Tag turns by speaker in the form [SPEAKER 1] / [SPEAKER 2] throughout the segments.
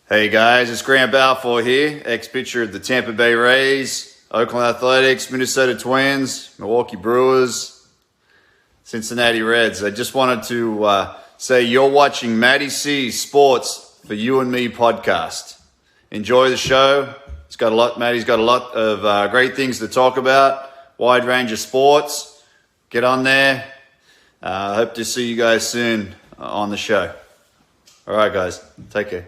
[SPEAKER 1] Hey guys, it's Grant Balfour here, ex-pitcher of the Tampa Bay Rays, Oakland Athletics, Minnesota Twins, Milwaukee Brewers, Cincinnati Reds. I just wanted to say you're watching MattieC Sports for You and Me podcast. Enjoy the show. Mattie's got a lot of great things to talk about, wide range of sports. Get on there. Hope to see you guys soon on the show. All right, guys. Take care.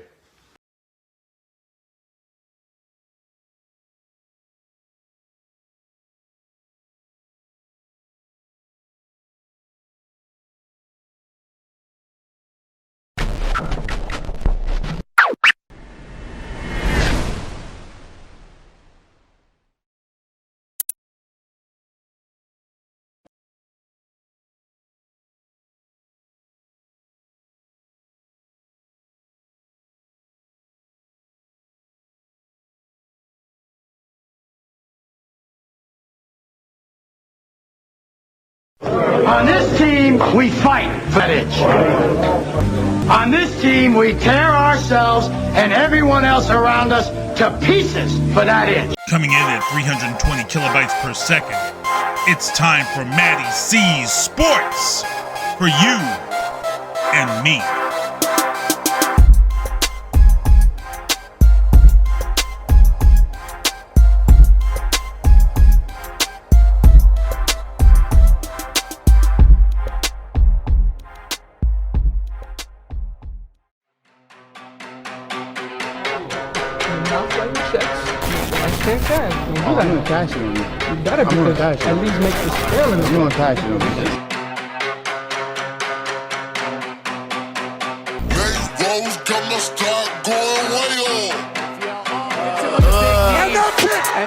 [SPEAKER 2] On this team, we fight for that inch. On this team, we tear ourselves and everyone else around us to pieces for that inch.
[SPEAKER 3] Coming in at 320 kilobytes per second, it's time for MattieC Sports for you and me.
[SPEAKER 4] I'm gonna cash it on you.
[SPEAKER 5] You gotta, because at least make the scale in the
[SPEAKER 4] I'm gonna cash it on you.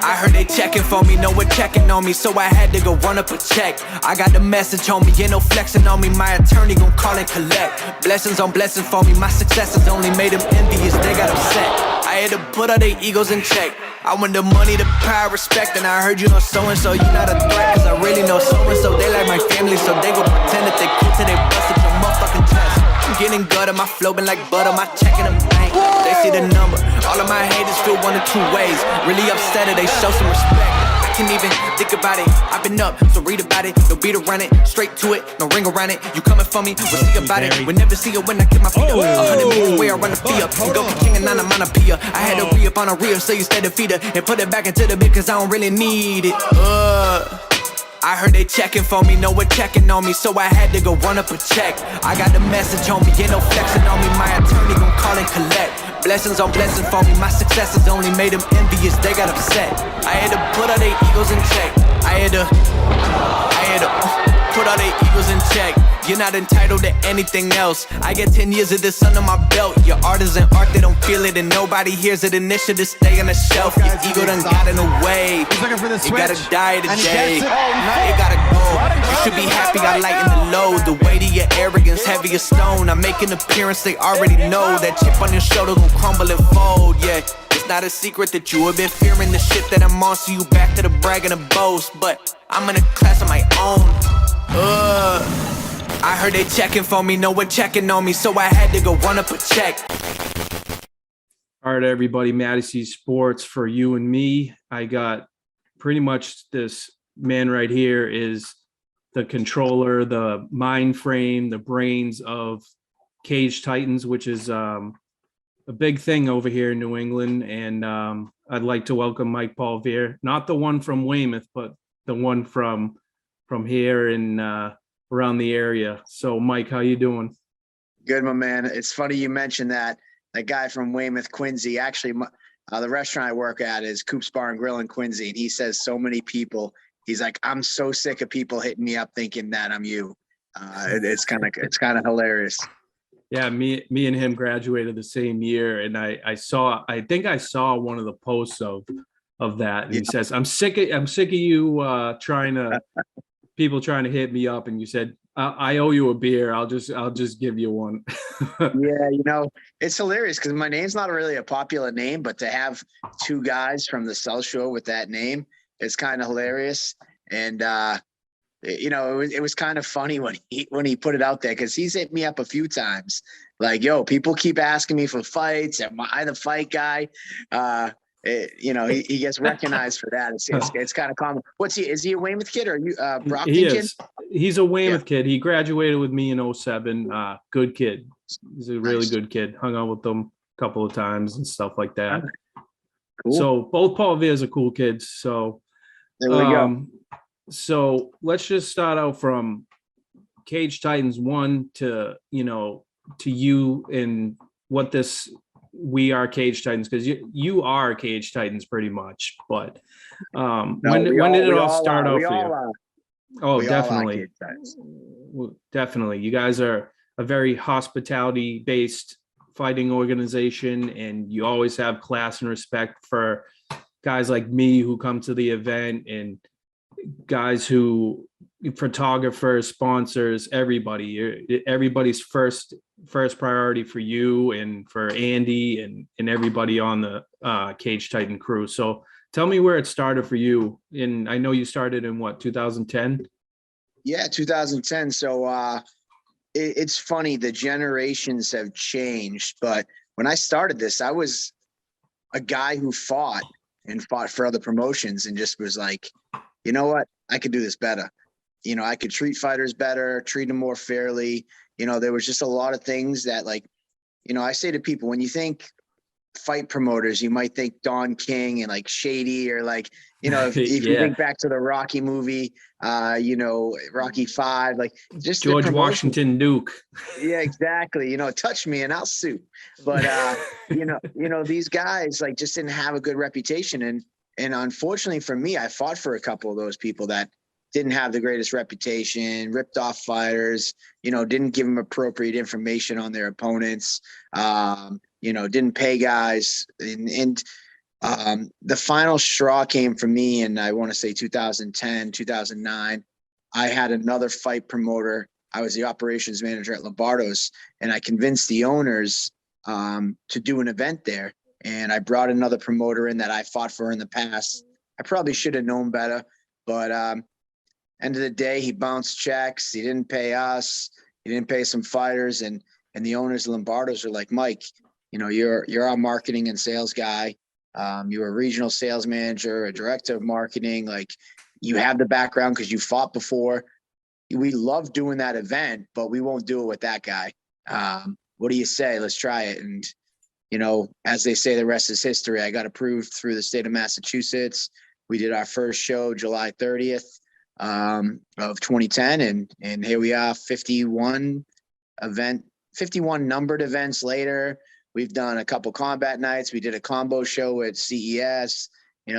[SPEAKER 6] I heard they checking for me, no one checking on me, so I had to go run up a check. I got the message on me, ain't no flexing on me, my attorney gon' call and collect. Blessings on blessings for me, my successes only made them envious, they got upset. I had to put all their egos in check. I want the money, the power, respect, and I heard you know so-and-so, you not a threat, cause I really know so-and-so, they like my family, so they gon' pretend that they cool till they busted your motherfucking chest. I'm getting gutter, my flow been like butter, my check in the bank, they see the number. All of my haters feel one of two ways, really upset or they show some respect. I can't even think about it, I've been up, so read about it, no beat around it, straight to it, no ring around it. You coming for me, we'll see about it, we'll never see it when I get my feet up. 100 meters away, I run the fee up, and go for king and I'm on a Pia. I had to re-up on a reel, so you stay the feeder, and put it back into the bit, cause I don't really need it. I heard they checking for me, no one checking on me, so I had to go run up a check. I got the message on me, ain't no flexing on me, my attorney gon' call and collect. Blessings on blessings for me, my successes only made them envious, they got upset. I had to put all their egos in check. I had to put all their egos in check. You're not entitled to anything else. I get 10 years of this under my belt. Your art isn't art, they don't feel it, and nobody hears it. Initiative stay on the shelf. Your ego done got in the way. It gotta die today. It gotta go. You should be happy I lighten the load. The weight of your arrogance, heavy as stone. I make an appearance, they already know. That chip on your shoulder gon' crumble and fold, yeah. It's not a secret that you have been fearing the shit that I'm on, so you back to the brag and the boast. But I'm in a class of my own. I heard they checking for me, no one checking on me, so I had to go run up a check.
[SPEAKER 5] All right, everybody, MattieC Sports for you and me. I got pretty much this man right here is the controller, the mind frame, the brains of Cage Titans, which is a big thing over here in New England. And I'd like to welcome Mike Polvere, not the one from Weymouth, but the one from here in around the area. So Mike, how you doing?
[SPEAKER 4] Good, my man. It's funny you mentioned that guy from Weymouth, Quincy. Actually, the restaurant I work at is Coop's Bar and Grill in Quincy, and he says so many people. He's like, I'm so sick of people hitting me up thinking that I'm you. It's kind of hilarious.
[SPEAKER 5] Yeah, me and him graduated the same year, and I think I saw one of the posts of that. And he says, I'm sick of you people trying to hit me up, and you said, I owe you a beer. I'll just give you one.
[SPEAKER 4] Yeah, it's hilarious because my name's not really a popular name, but to have two guys from the South Shore with that name, it's kind of hilarious. And it was kind of funny when he put it out there, because he's hit me up a few times like, yo, people keep asking me for fights. Am I the fight guy? He gets recognized for that. It's kind of common. Is he a Weymouth kid or you Brockton
[SPEAKER 5] He
[SPEAKER 4] kid?
[SPEAKER 5] is. He's a Weymouth kid. He graduated with me in 07. Good kid. He's a really good kid. Hung out with them a couple of times and stuff like that.
[SPEAKER 4] Cool.
[SPEAKER 5] So both Polveres are cool kids. So
[SPEAKER 4] there we go.
[SPEAKER 5] So let's just start out from Cage Titans 1 to you and what we are Cage Titans, because you are Cage Titans pretty much. But when did it all start out for you? Oh, definitely. Definitely. You guys are a very hospitality based fighting organization, and you always have class and respect for guys like me who come to the event, and guys who, photographers, sponsors, everybody's first priority for you and for Andy and everybody on the Cage Titan crew. So tell me where it started for you. And I know you started in 2010?
[SPEAKER 4] Yeah, 2010. So it's funny, the generations have changed, but when I started this, I was a guy who fought for other promotions and just was like, you know what, I could do this better. I could treat fighters better, treat them more fairly. There was just a lot of things that, like, I say to people, when you think fight promoters, you might think Don King and like shady, or like, if you think back to the Rocky movie, Rocky V, like just
[SPEAKER 5] George Washington Duke.
[SPEAKER 4] Yeah, exactly. Touch me and I'll sue. But these guys like just didn't have a good reputation. And unfortunately for me, I fought for a couple of those people that didn't have the greatest reputation, ripped off fighters, didn't give them appropriate information on their opponents, didn't pay guys. And the final straw came for me, and I want to say 2010, 2009. I had another fight promoter. I was the operations manager at Lombardo's, and I convinced the owners to do an event there. And I brought another promoter in that I fought for in the past. I probably should have known better, but end of the day, he bounced checks. He didn't pay us. He didn't pay some fighters, and the owners of Lombardo's are like, Mike, you're our marketing and sales guy. You're a regional sales manager, a director of marketing. Like, you have the background because you fought before. We love doing that event, but we won't do it with that guy. What do you say? Let's try it. And as they say, the rest is history. I got approved through the state of Massachusetts. We did our first show July 30th of 2010, and here we are, 51 numbered events later. We've done a couple combat nights. We did a combo show at CES.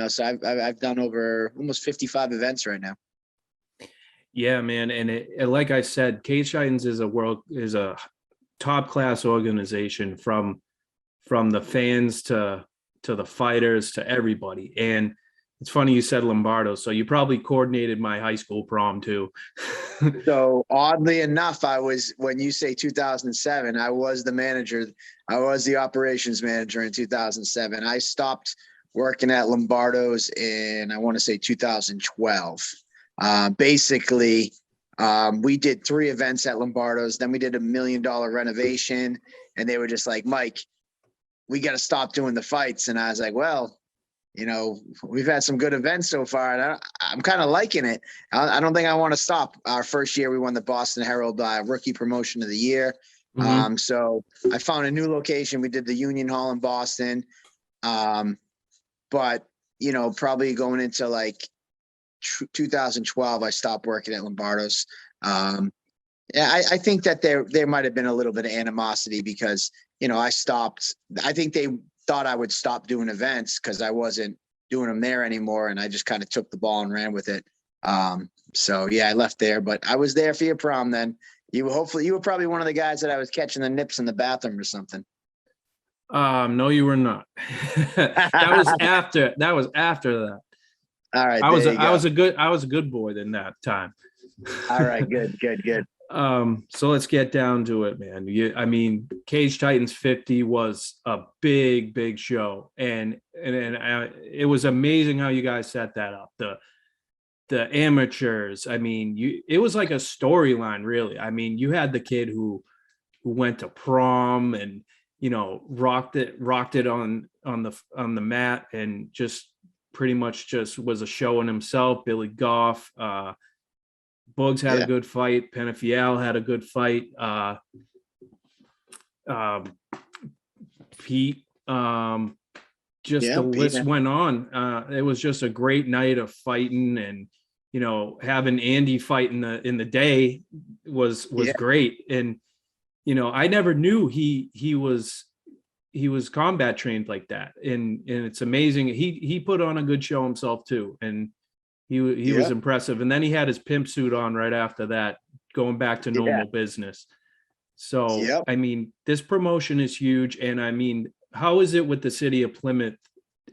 [SPEAKER 4] So I've done over almost 55 events right now.
[SPEAKER 5] Yeah, man. And like I said, Cage Titans is a top class organization, from the fans to the fighters to everybody. And it's funny you said Lombardo, so you probably coordinated my high school prom too.
[SPEAKER 4] So oddly enough, when you say 2007, I was the manager. I was the operations manager in 2007. I stopped working at Lombardo's in, I want to say 2012. Basically, we did 3 events at Lombardo's. Then we did $1 million renovation, and they were just like, Mike, we got to stop doing the fights. And I was like, well, we've had some good events so far, and I'm kind of liking it. I don't think I want to stop. Our first year, we won the Boston Herald Rookie Promotion of the Year. Mm-hmm. So I found a new location. We did the Union Hall in Boston. But, probably going into like 2012, I stopped working at Lombardo's. I think that there might have been a little bit of animosity because, I stopped. I think they thought I would stop doing events because I wasn't doing them there anymore. And I just kind of took the ball and ran with it. So yeah, I left there, but I was there for your prom then. You were probably one of the guys that I was catching the nips in the bathroom or something.
[SPEAKER 5] No, you were not. That was after that. All right. I was a good boy in that time.
[SPEAKER 4] All right. Good.
[SPEAKER 5] So let's get down to it, man. Cage Titans 50 was a big show, and it was amazing how you guys set that up. the amateurs. I mean, it was like a storyline, really. I mean, you had the kid who went to prom and, you know, rocked it on the mat, and just pretty much just was a show in himself. Billy Goff, Bugs had a good fight. Penafiel had a good fight. Pete, just the list went on. It was just a great night of fighting, and, you know, having Andy fight in the day was great. And, you know, I never knew he was combat trained like that. And it's amazing. He put on a good show himself too. And he was impressive. And then he had his pimp suit on right after that, going back to normal business. So, I mean, this promotion is huge. And I mean, how is it with the city of Plymouth?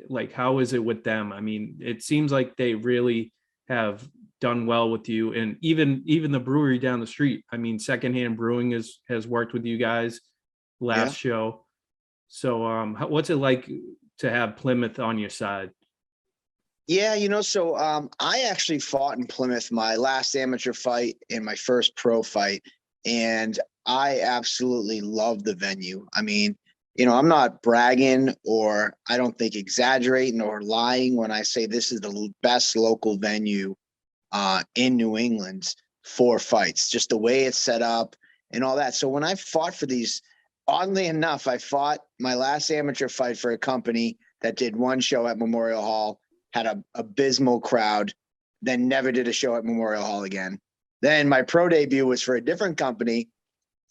[SPEAKER 5] Like, how is it with them? I mean, it seems like they really have done well with you, and even the brewery down the street. I mean, Secondhand Brewing has worked with you guys last show. So, what's it like to have Plymouth on your side?
[SPEAKER 4] Yeah, you know, so I actually fought in Plymouth my last amateur fight and my first pro fight, and I absolutely love the venue. I mean, you know, I'm not bragging, or I don't think exaggerating or lying when I say this is the best local venue in New England for fights, just the way it's set up and all that. So when I fought for these, oddly enough, I fought my last amateur fight for a company that did one show at Memorial Hall, had a abysmal crowd, then never did a show at Memorial Hall again. Then my pro debut was for a different company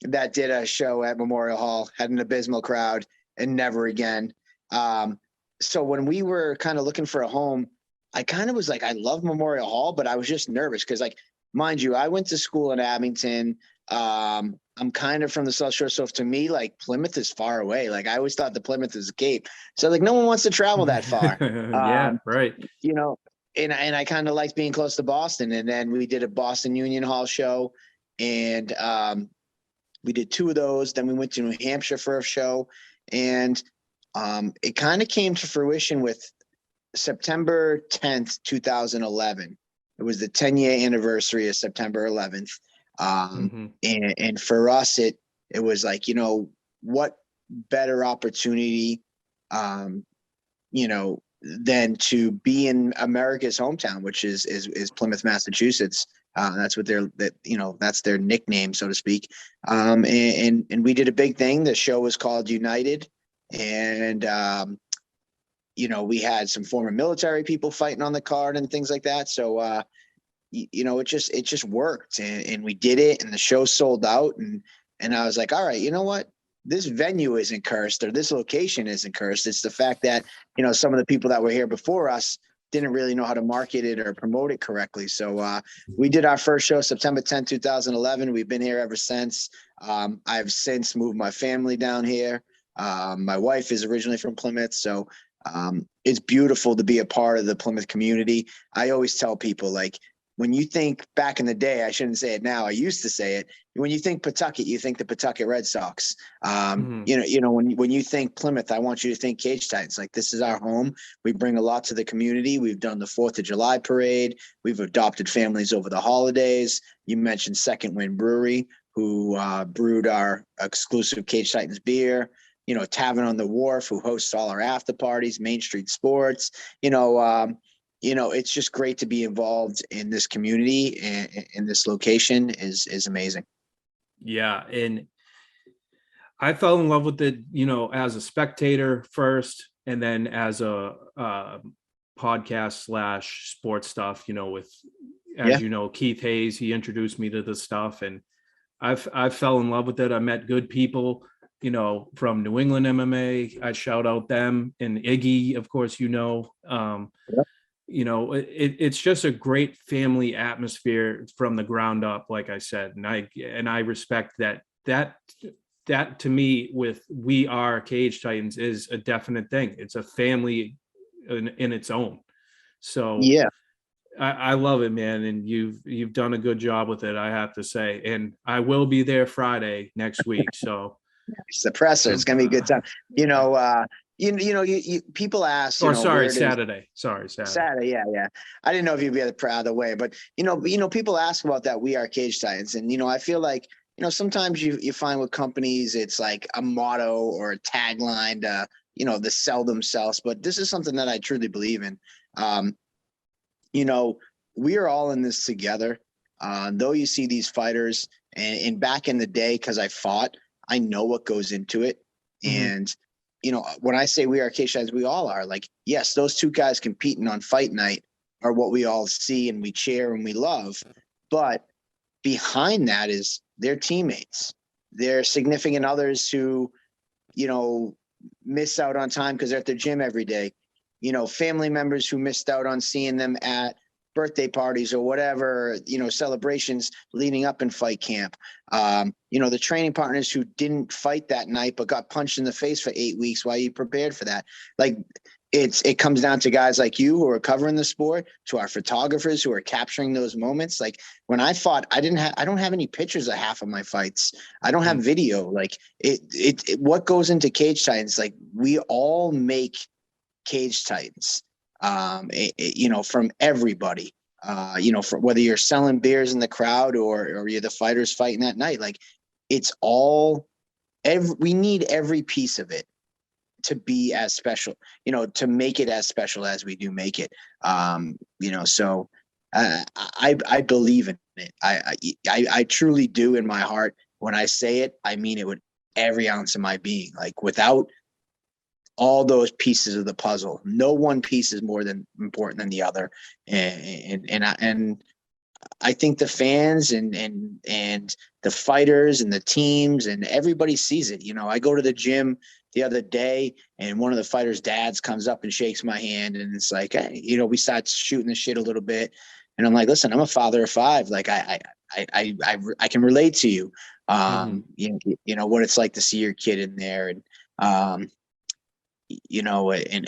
[SPEAKER 4] that did a show at Memorial Hall, had an abysmal crowd, and never again. So when we were kind of looking for a home, I kind of was like, I love Memorial Hall, but I was just nervous because, like, mind you, I went to school in Abington. I'm kind of from the South Shore. So to me, like, Plymouth is far away. Like, I always thought the Plymouth is a Cape. So, like, no one wants to travel that far.
[SPEAKER 5] Right.
[SPEAKER 4] You know, and I kind of liked being close to Boston. And then we did a Boston Union Hall show, and we did 2 of those. Then we went to New Hampshire for a show, and it kind of came to fruition with September 10th, 2011. It was the 10-year anniversary of September 11th. And for us, it was like, you know, what better opportunity, you know, than to be in America's hometown, which is Plymouth, Massachusetts. That's what that's their nickname, so to speak. And we did a big thing. The show was called United, and you know, we had some former military people fighting on the card and things like that. So, you know, it just worked, and we did it, and the show sold out. And I was like, all right, you know what? This venue isn't cursed, or this location isn't cursed. It's the fact that, you know, some of the people that were here before us didn't really know how to market it or promote it correctly. So we did our first show September 10th, 2011. We've been here ever since. I've since moved my family down here. My wife is originally from Plymouth, so it's beautiful to be a part of the Plymouth community. I always tell people, like, when you think back in the day, I shouldn't say it now, I used to say it. When you think Pawtucket, you think the Pawtucket Red Sox. You know, when you think Plymouth, I want you to think Cage Titans. Like, this is our home. We bring a lot to the community. We've done the 4th of July parade. We've adopted families over the holidays. You mentioned Second Wind Brewery, who brewed our exclusive Cage Titans beer. You know, Tavern on the Wharf, who hosts all our after parties. Main Street Sports. You know, it's just great to be involved in this community, and in this location is amazing.
[SPEAKER 5] Yeah. And I fell in love with it, you know, as a spectator first, and then as a podcast / sports stuff, you know, with, as you know, Keith Hayes, he introduced me to this stuff, and I fell in love with it. I met good people, you know, from New England MMA. I shout out them, and Iggy, of course, you know. You know, it's just a great family atmosphere from the ground up, like I said, and I respect that to me, with We Are Cage Titans, is a definite thing. It's a family in its own. So yeah, I love it, man, and you've done a good job with it, I have to say. And I will be there Friday next week. So
[SPEAKER 4] it's the presser. It's gonna be a good time. You know, you people ask,
[SPEAKER 5] Or sorry,
[SPEAKER 4] where does
[SPEAKER 5] Saturday. Sorry, Saturday.
[SPEAKER 4] Saturday, yeah. I didn't know if you'd be either way, but people ask about that. We are Cage Titans, and I feel like sometimes you find with companies it's like a motto or a tagline to sell themselves, but this is something that I truly believe in. We are all in this together. Though you see these fighters, and back in the day, because I fought, I know what goes into it, and when I say we are Cage Titans, we all are. Like, yes, those two guys competing on fight night are what we all see and we cheer and we love. But behind that is their teammates, their significant others who, miss out on time because they're at the gym every day. Family members who missed out on seeing them at birthday parties or whatever, celebrations leading up in fight camp. The training partners who didn't fight that night but got punched in the face for 8 weeks while you prepared for that. Like, it comes down to guys like you who are covering the sport, to our photographers who are capturing those moments. Like, when I fought, I don't have any pictures of half of my fights. I don't have video. Like, what goes into Cage Titans, like, we all make Cage Titans. From everybody, for whether you're selling beers in the crowd or you're the fighters fighting that night, like, it's all, we need every piece of it to be as special, to make it as special as we do make it. So I believe in it. I truly do in my heart. When I say it, I mean it with every ounce of my being. Like, without all those pieces of the puzzle, no one piece is more important than the other. And I think the fans and the fighters and the teams and everybody sees it. I go to the gym the other day and one of the fighters' dads comes up and shakes my hand, and it's like, hey, we start shooting the shit a little bit. And I'm like, listen, I'm a father of 5. Like, I can relate to you. What it's like to see your kid in there, and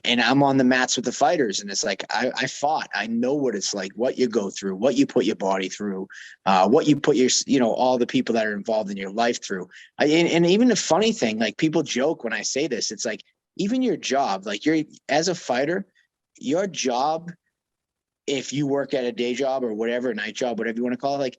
[SPEAKER 4] and I'm on the mats with the fighters, and it's like, I fought. I know what it's like, what you go through, what you put your body through, what you put your, all the people that are involved in your life through. And even the funny thing, like, people joke when I say this, it's like, even your job, like, as a fighter, your job, if you work at a day job or whatever, night job, whatever you want to call it, like,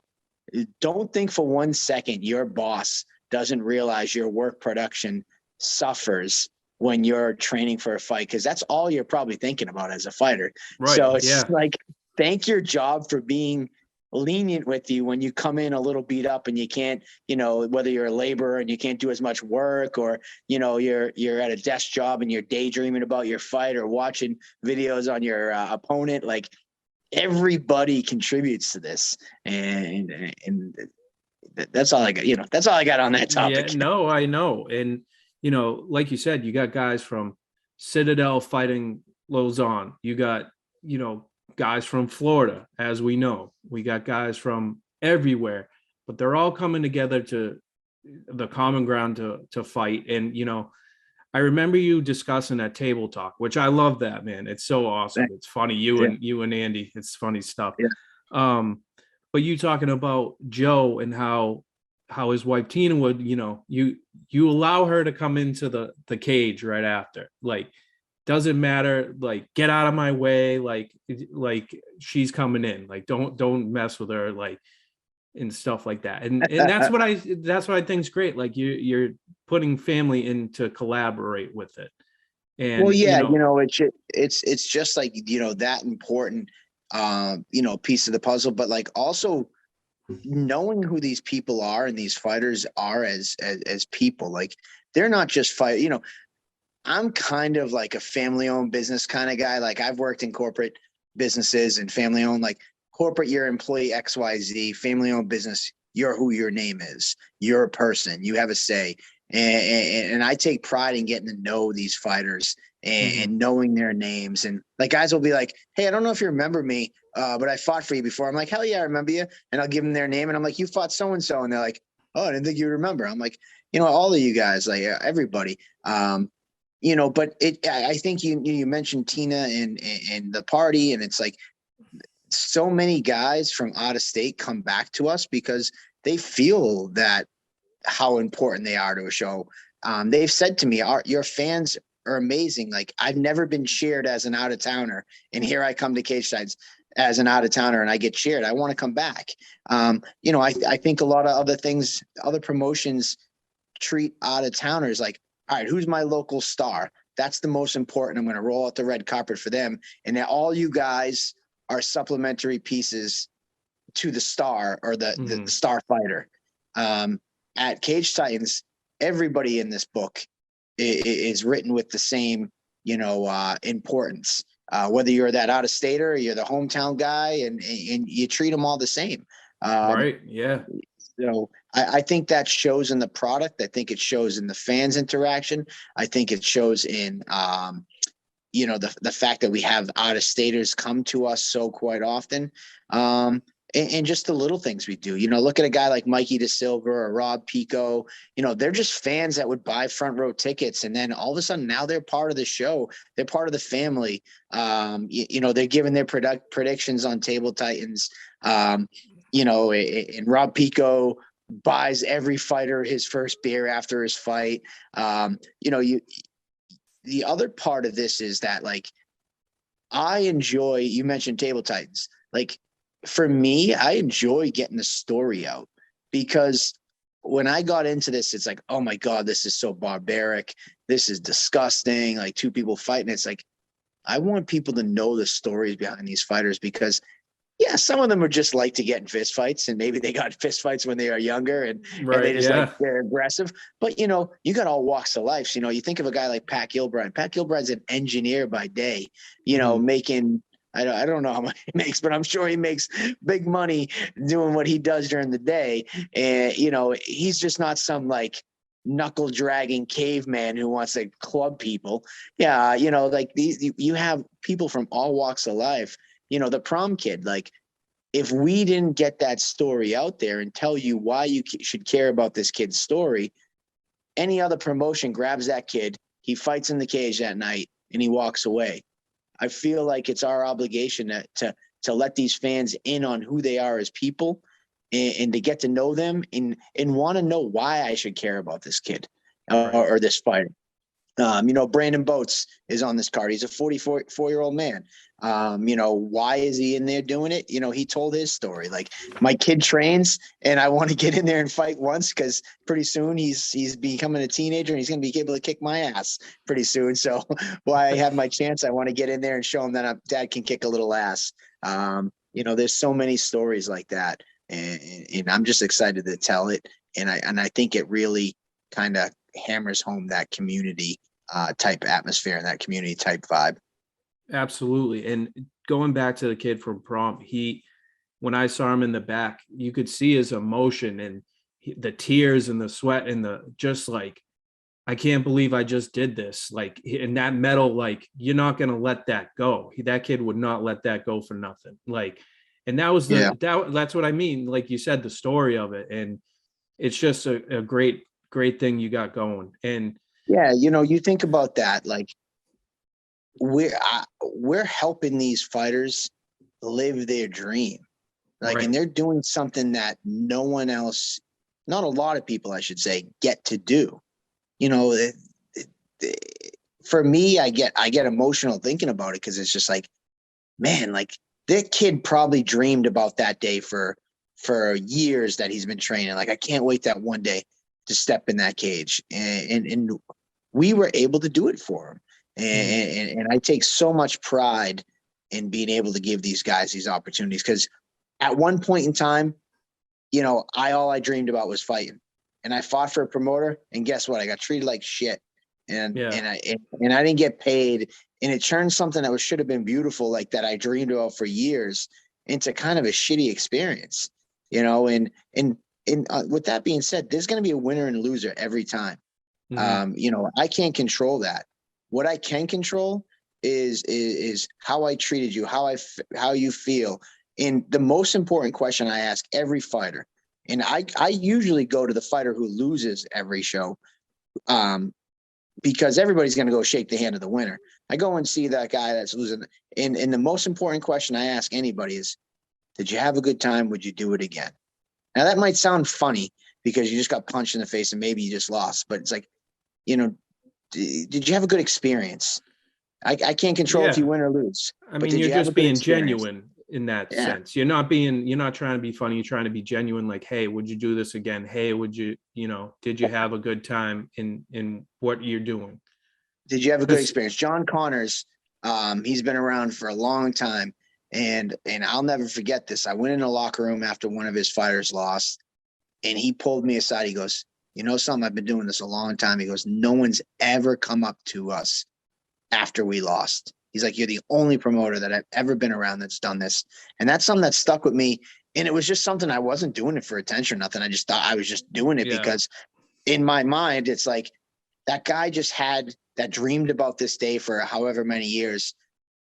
[SPEAKER 4] don't think for 1 second your boss doesn't realize your work production suffers when you're training for a fight, because that's all you're probably thinking about as a fighter. Right. So it's like, thank your job for being lenient with you when you come in a little beat up and you can't, whether you're a laborer and you can't do as much work, or, you're at a desk job and you're daydreaming about your fight or watching videos on your opponent. Like, everybody contributes to this. And that's all I got. That's all I got on that topic.
[SPEAKER 5] Yeah, no, I know. And, like you said, you got guys from Citadel fighting Lausanne. You got, guys from Florida, as we know. We got guys from everywhere, but they're all coming together to the common ground to fight. And, I remember you discussing that table talk, which I love that, man. It's so awesome. It's funny. You and Andy, it's funny stuff. Yeah. But you talking about Joe and how his wife Tina would, you allow her to come into the cage right after, like, doesn't matter, like, get out of my way, like she's coming in, like, don't mess with her, like, and stuff like that. And that's what I think is great. Like, you're putting family in to collaborate with it. And
[SPEAKER 4] well, yeah, it's just like, that important piece of the puzzle, but, like, also knowing who these people are and these fighters are as people. Like, they're not just fight. I'm kind of like a family-owned business kind of guy. Like, I've worked in corporate businesses and family-owned. Like, corporate, you're employee XYZ. Family-owned business, you're who your name is. You're a person. You have a say. And I take pride in getting to know these fighters and knowing their names. And, like, guys will be like, hey, I don't know if you remember me, but I fought for you before. I'm like, hell yeah, I remember you. And I'll give them their name. And I'm like, you fought so-and-so. And they're like, oh, I didn't think you remember. I'm like, all of you guys, like, everybody. But I think you mentioned Tina and the party, and it's like, so many guys from out of state come back to us because they feel that how important they are to a show. They've said to me, your fans are amazing. Like, I've never been cheered as an out of towner, and here I come to cage sides as an out of towner and I get cheered. I want to come back. You know, I think a lot of other things, other promotions treat out of towners like, all right, who's my local star? That's the most important. I'm going to roll out the red carpet for them. And then all you guys are supplementary pieces to the star or the star fighter. At Cage Titans, everybody in this book is written with the same, you know, importance. Whether you're that out of stater, or you're the hometown guy, and you treat them all the same.
[SPEAKER 5] Right. Yeah.
[SPEAKER 4] So I think that shows in the product. I think it shows in the fans' interaction. I think it shows in, you know, the fact that we have out of staters come to us so quite often. And just the little things we do, you know, look at a guy like Mikey DeSilva or Rob Pico, you know, they're just fans that would buy front row tickets. And then all of a sudden now they're part of the show. They're part of the family. You know, they're giving their predictions on Table Titans. You know, and Rob Pico buys every fighter his first beer after his fight. You know, the other part of this is that, like, I enjoy, you mentioned Table Titans. Like, for me, I enjoy getting the story out, because when I got into this, it's like, oh my God, this is so barbaric. This is disgusting. Like, two people fighting. It's like, I want people to know the stories behind these fighters, because yeah, some of them are just like to get in fist fights, and maybe they got fist fights when they are younger and they just like, they're aggressive. But, you know, you got all walks of life. So, you know, you think of a guy like Pat Gilbride. Pat Gilbride's an engineer by day, you know, making, I don't know how much he makes, but I'm sure he makes big money doing what he does during the day. And, you know, he's just not some like knuckle dragging caveman who wants to club people. Yeah. You know, like these, you have people from all walks of life. You know, the prom kid, like, if we didn't get that story out there and tell you why you should care about this kid's story, any other promotion grabs that kid, he fights in the cage that night, and he walks away. I feel like it's our obligation to let these fans in on who they are as people, and to get to know them and want to know why I should care about this kid or this fighter. You know, Brandon Boats is on this card. He's a 44-year-old man. You know, why is he in there doing it? You know, he told his story. Like, my kid trains and I want to get in there and fight once, because pretty soon he's becoming a teenager and he's going to be able to kick my ass pretty soon. So while I have my chance, I want to get in there and show him that dad can kick a little ass. You know, there's so many stories like that, and I'm just excited to tell it. And I think it really kind of hammers home that community type atmosphere and that community type vibe.
[SPEAKER 5] Absolutely. And going back to the kid from prom, when I saw him in the back, you could see his emotion and the tears and the sweat and just like, I can't believe I just did this. Like, in that medal, like, you're not going to let that go. That kid would not let that go for nothing. Like, and that was that's what I mean. Like you said, the story of it. And it's just a great thing you got going. And
[SPEAKER 4] yeah, you know, you think about that, like, we're helping these fighters live their dream, like, and they're doing something that no one else, not a lot of people, I should say, get to do. You know, for me, I get emotional thinking about it, because it's just like, man, like, that kid probably dreamed about that day for years that he's been training. Like, I can't wait that one day to step in that cage, and we were able to do it for him. And I take so much pride in being able to give these guys these opportunities, because at one point in time, you know, all I dreamed about was fighting, and I fought for a promoter, and guess what? I got treated like shit, and I didn't get paid, and it turned something that should have been beautiful, like that I dreamed about for years, into kind of a shitty experience, you know. And with that being said, there's going to be a winner and loser every time. You know, I can't control that. What I can control is how I treated you, how you feel. And the most important question I ask every fighter, and I usually go to the fighter who loses every show, because everybody's going to go shake the hand of the winner. I go and see that guy that's losing. And the most important question I ask anybody is, did you have a good time? Would you do it again? Now, that might sound funny because you just got punched in the face and maybe you just lost, but it's like, you know, did you have a good experience? I can't control if you win or lose.
[SPEAKER 5] I mean, you're just being genuine in that sense. You're not trying to be funny. You're trying to be genuine. Like, hey, would you do this again? Hey, would you, did you have a good time in what you're doing?
[SPEAKER 4] Did you have a good experience? John Connors, he's been around for a long time, and I'll never forget this. I went in the locker room after one of his fighters lost, and he pulled me aside. He goes, "You know something? I've been doing this a long time." He goes, "No one's ever come up to us after we lost." He's like, "You're the only promoter that I've ever been around that's done this." And that's something that stuck with me. And it was just something, I wasn't doing it for attention or nothing. I just thought I was just doing it because in my mind, it's like that guy that dreamed about this day for however many years,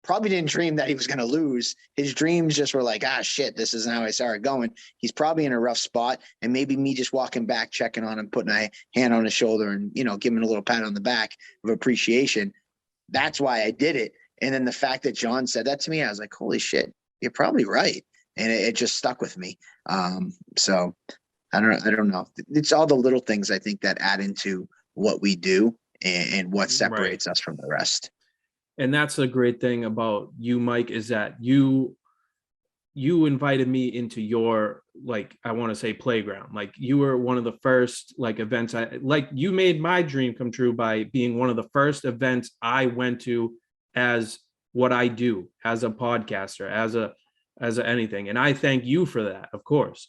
[SPEAKER 4] probably didn't dream that he was going to lose. His dreams just were like, shit, this isn't how I saw it going. He's probably in a rough spot. And maybe me just walking back, checking on him, putting a hand on his shoulder and, giving him a little pat on the back of appreciation. That's why I did it. And then the fact that John said that to me, I was like, holy shit, you're probably right. And it just stuck with me. So I don't know. It's all the little things I think that add into what we do and what separates us from the rest.
[SPEAKER 5] And that's a great thing about you, Mike, is that you invited me into your, like, I want to say playground. Like, you were one of the first events you made my dream come true by being one of the first events I went to as what I do as a podcaster, as a anything. And I thank you for that, of course.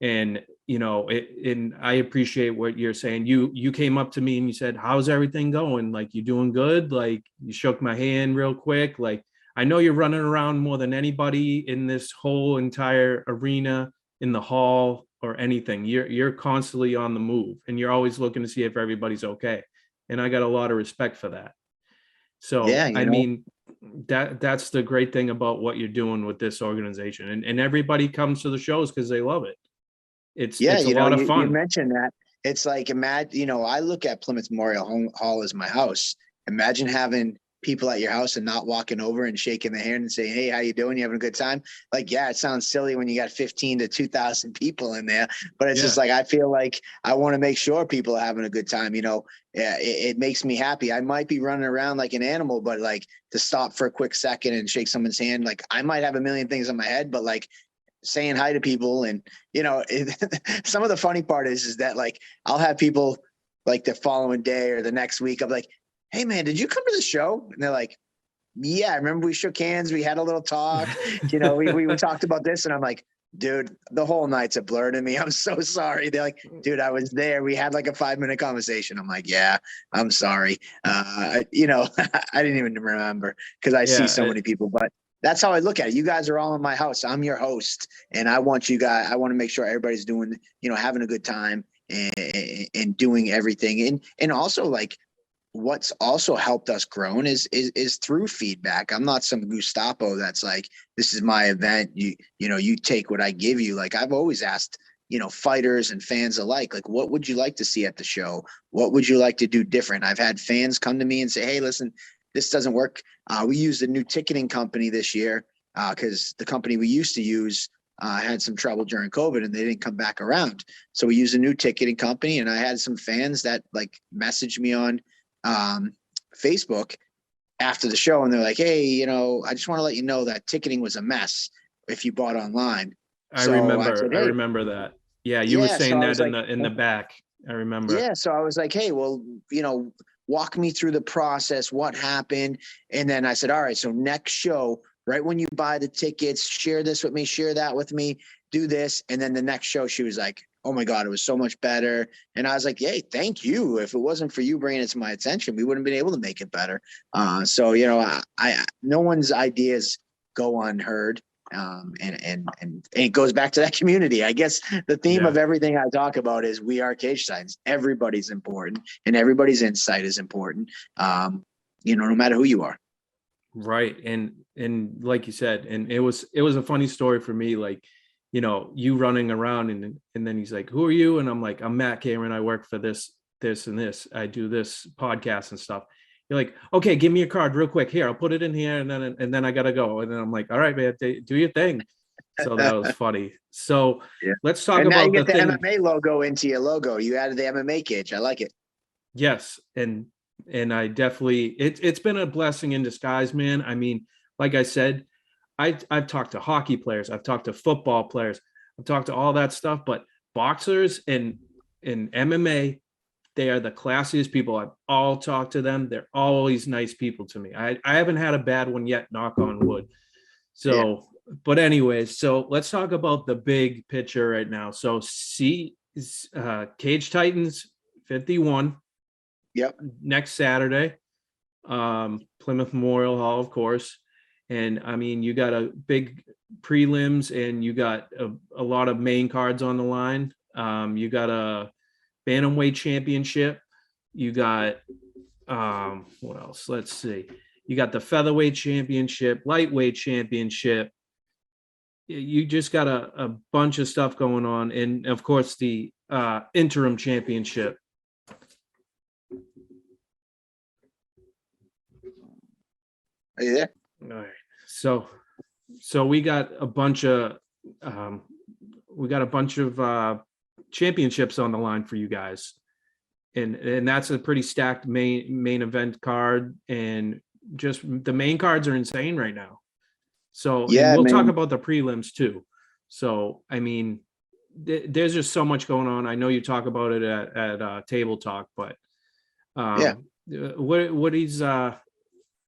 [SPEAKER 5] And, and I appreciate what you're saying. You came up to me and you said, "How's everything going? Like, you doing good?" Like, you shook my hand real quick. Like, I know you're running around more than anybody in this whole entire arena, in the hall or anything. You're constantly on the move and you're always looking to see if everybody's okay. And I got a lot of respect for that. So, I mean, that's the great thing about what you're doing with this organization. And everybody comes to the shows because they love it. It's a lot of fun.
[SPEAKER 4] You mentioned that. It's like, imagine, I look at Plymouth Memorial Hall as my house. Imagine having people at your house and not walking over and shaking the hand and saying, "Hey, how you doing? You having a good time?" Like, it sounds silly when you got 15 to 2,000 people in there, but it's just like, I feel like I want to make sure people are having a good time. It makes me happy. I might be running around like an animal, but like, to stop for a quick second and shake someone's hand, like, I might have a million things in my head, but like, saying hi to people. And some of the funny part is that, like, I'll have people like the following day or the next week, I'm like, "Hey man, did you come to the show?" And they're like, "Yeah, I remember we shook hands, we had a little talk, we talked about this." And I'm like, "Dude, the whole night's a blur to me. I'm so sorry." They're like, "Dude, I was there. We had like a 5-minute conversation." I'm like, "Yeah, I'm sorry." I didn't even remember because I see so many people, but that's how I look at it. You guys are all in my house. I'm your host, and I want to make sure everybody's doing, having a good time and doing everything. And also, like, what's also helped us grow is through feedback. I'm not some Gestapo that's like, "This is my event. You take what I give you." Like, I've always asked, fighters and fans alike, like, what would you like to see at the show? What would you like to do different? I've had fans come to me and say, "Hey, listen, this doesn't work. We used a new ticketing company this year because the company we used to use had some trouble during COVID and they didn't come back around. So we used a new ticketing company." And I had some fans that like messaged me on Facebook after the show, and they're like, "Hey, I just want to let you know that ticketing was a mess if you bought online."
[SPEAKER 5] I remember that. Yeah, you were saying that in the back. I remember.
[SPEAKER 4] Yeah, so I was like, "Hey, well, walk me through the process, what happened." And then I said, "All right, so next show, right when you buy the tickets, share this with me, share that with me, do this." And then the next show, she was like, "Oh my God, it was so much better." And I was like, "Hey, thank you. If it wasn't for you bringing it to my attention, we wouldn't have been able to make it better." So, no one's ideas go unheard. And it goes back to that community. I guess the theme of everything I talk about is we are Cage Titans. Everybody's important and everybody's insight is important. No matter who you are.
[SPEAKER 5] Right. And like you said, and it was a funny story for me, like, you running around and then he's like, "Who are you?" And I'm like, "I'm Matt Cameron. I work for this and this. I do this podcast and stuff." You're like, "Okay, give me your card real quick. Here, I'll put it in here." And then I gotta go. And then I'm like, "All right, man, do your thing." So that was funny. So let's talk about
[SPEAKER 4] now you get the MMA logo into your logo. You added the MMA cage. I like it.
[SPEAKER 5] Yes. And And I definitely, it's been a blessing in disguise, man. I mean, like I said, I've talked to hockey players, I've talked to football players, I've talked to all that stuff, but boxers and MMA, they are the classiest people. I've all talked to them. They're always nice people to me. I haven't had a bad one yet, knock on wood. So, but anyways, so let's talk about the big picture right now. So Cage Titans 51.
[SPEAKER 4] Yep.
[SPEAKER 5] Next Saturday, Plymouth Memorial Hall, of course. And I mean, you got a big prelims and you got a lot of main cards on the line. You got a bantamweight championship. You got what else? Let's see. You got the featherweight championship, lightweight championship. You just got a bunch of stuff going on, and of course the interim championship.
[SPEAKER 4] Are you there?
[SPEAKER 5] All right. So we got a bunch of championships on the line for you guys, and that's a pretty stacked main event card, and just the main cards are insane right now. So
[SPEAKER 4] Yeah,
[SPEAKER 5] we'll talk
[SPEAKER 4] man.
[SPEAKER 5] about the prelims too. So I mean, there's just so much going on. I know you talk about it at Table Talk, but what is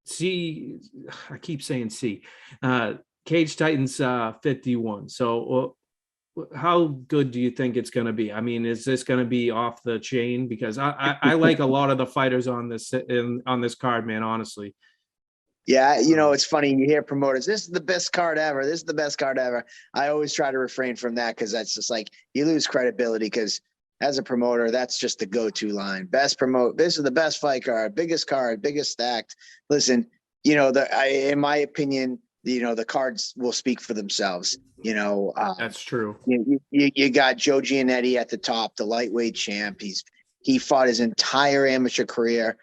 [SPEAKER 5] C? I keep saying C. Cage Titans 51. So how good do you think it's going to be? I mean, is this going to be off the chain? Because I like a lot of the fighters on this card, man. Honestly.
[SPEAKER 4] Yeah, you know, it's funny. You hear promoters, this is the best card ever. This is the best card ever. I always try to refrain from that because that's just like you lose credibility because as a promoter, that's just the go-to line. Best promote. This is the best fight card, biggest stacked. Listen, you know, in my opinion, you know, the cards will speak for themselves. You know,
[SPEAKER 5] that's true.
[SPEAKER 4] You got Joe Giannetti at the top, the lightweight champ. He fought his entire amateur career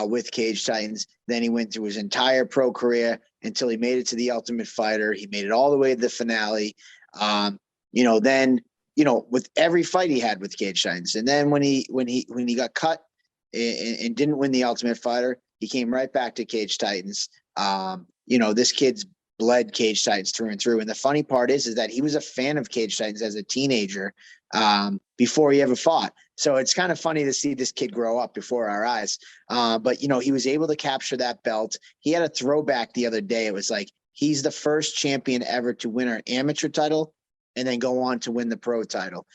[SPEAKER 4] with Cage Titans. Then he went through his entire pro career until he made it to the Ultimate Fighter. He made it all the way to the finale. You know, then, you know, with every fight he had with Cage Titans. And then when he got cut and didn't win the Ultimate Fighter, he came right back to Cage Titans. You know, this kid's bled Cage Titans through and through. And the funny part is that he was a fan of Cage Titans as a teenager before he ever fought. So it's kind of funny to see this kid grow up before our eyes. But, you know, he was able to capture that belt. He had a throwback the other day. It was like, he's the first champion ever to win an amateur title and then go on to win the pro title.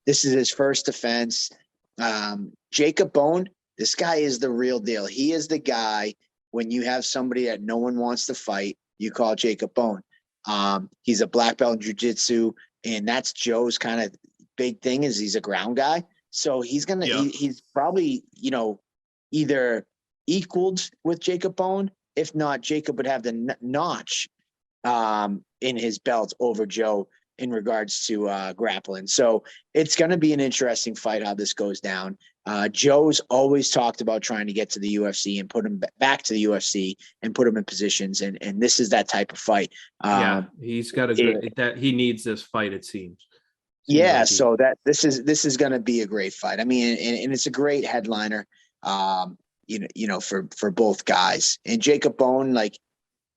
[SPEAKER 4] This is his first defense. Jacob Bone, this guy is the real deal. He is the guy when you have somebody that no one wants to fight, you call Jacob Bone. He's a black belt in jiu-jitsu, and that's Joe's kind of big thing is he's a ground guy. So he's he's probably, you know, either equaled with Jacob Bone. If not, Jacob would have the notch in his belt over Joe in regards to grappling. So it's going to be an interesting fight how this goes down. Joe's always talked about trying to get to the UFC and put him back to the UFC and put him in positions. And this is that type of fight.
[SPEAKER 5] He's got that he needs this fight, it seems.
[SPEAKER 4] Yeah. So that this is going to be a great fight. I mean, and it's a great headliner, you know, for both guys. And Jacob Bone, like,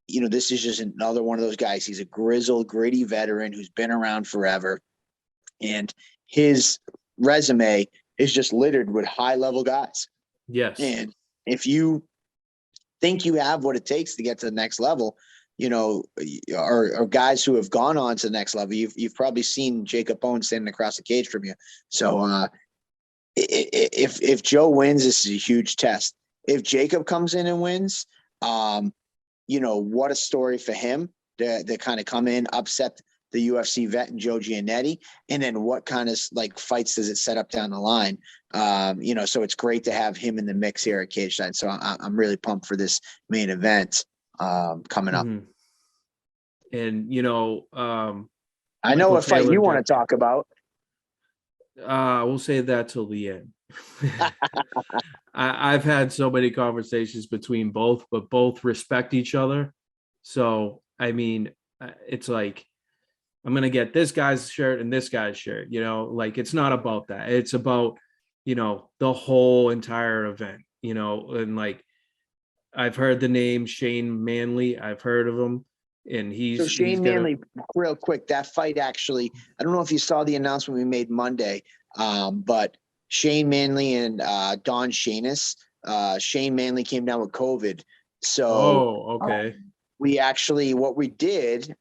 [SPEAKER 4] you know, this is just another one of those guys. He's a grizzled, gritty veteran who's been around forever. And his resume is just littered with high-level guys.
[SPEAKER 5] Yes.
[SPEAKER 4] And if you think you have what it takes to get to the next level, you know, or guys who have gone on to the next level, you've probably seen Jacob Bone standing across the cage from you. So if Joe wins, this is a huge test. If Jacob comes in and wins, you know, what a story for him to kind of come in, upset the UFC vet and Joe Giannetti. And then what kind of like fights does it set up down the line? You know, so it's great to have him in the mix here at Cage Titans. So I'm really pumped for this main event coming up.
[SPEAKER 5] Mm-hmm. And, you know,
[SPEAKER 4] I know what fight you want to talk about.
[SPEAKER 5] We'll save that till the end. I've had so many conversations between both, but both respect each other. So, I mean, it's like, I'm going to get this guy's shirt and this guy's shirt, you know, like, it's not about that. It's about, you know, the whole entire event. and like I've heard the name Shane Manley. I've heard of him, and
[SPEAKER 4] So Shane Manley, real quick, that fight actually, I don't know if you saw the announcement we made Monday, but Shane Manley and Don Shanis, Shane Manley came down with COVID. So
[SPEAKER 5] okay.
[SPEAKER 4] we actually, what we did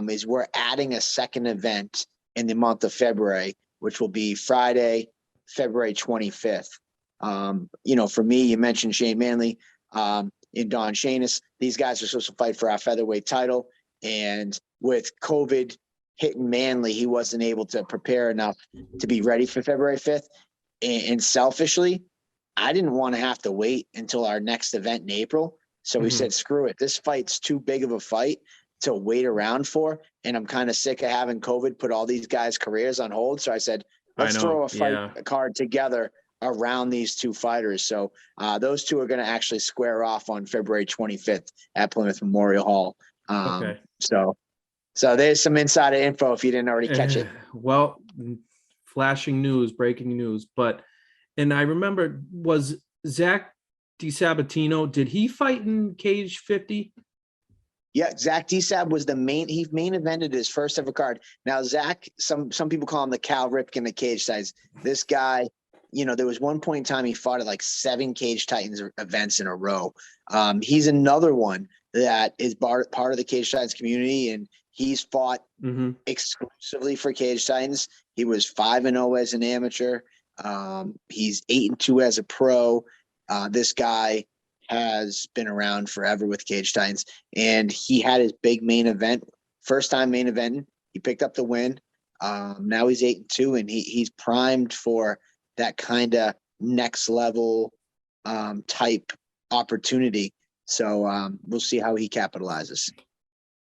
[SPEAKER 4] is we're adding a second event in the month of February, which will be Friday, February 25th. For me, you mentioned Shane Manley and Don Shanis. These guys are supposed to fight for our featherweight title. And with COVID hitting Manley, he wasn't able to prepare enough to be ready for February 5th. And selfishly, I didn't want to have to wait until our next event in April. So we said, screw it. This fight's too big of a fight to wait around for. And I'm kind of sick of having COVID put all these guys' careers on hold. So I said, let's throw a fight card together around these two fighters. So those two are going to actually square off on February 25th at Plymouth Memorial Hall.
[SPEAKER 5] Okay.
[SPEAKER 4] So there's some insider info if you didn't already catch it.
[SPEAKER 5] Well, flashing news, breaking news. And I remember, was Zach DiSabatino, did he fight in Cage 50?
[SPEAKER 4] Yeah, Zach DeSab was he main evented his first ever card. Now, Zach, some people call him the Cal Ripken of cage size. This guy, there was one point in time he fought at like 7 Cage Titans events in a row. He's another one that is part of the Cage Titans community, and he's fought exclusively for Cage Titans. He was 5-0 as an amateur. He's 8-2 as a pro. This guy has been around forever with Cage Titans, and he had his big main event, first time main event. He picked up the win. Now he's 8-2, and he's primed for that kind of next level type opportunity. So we'll see how he capitalizes.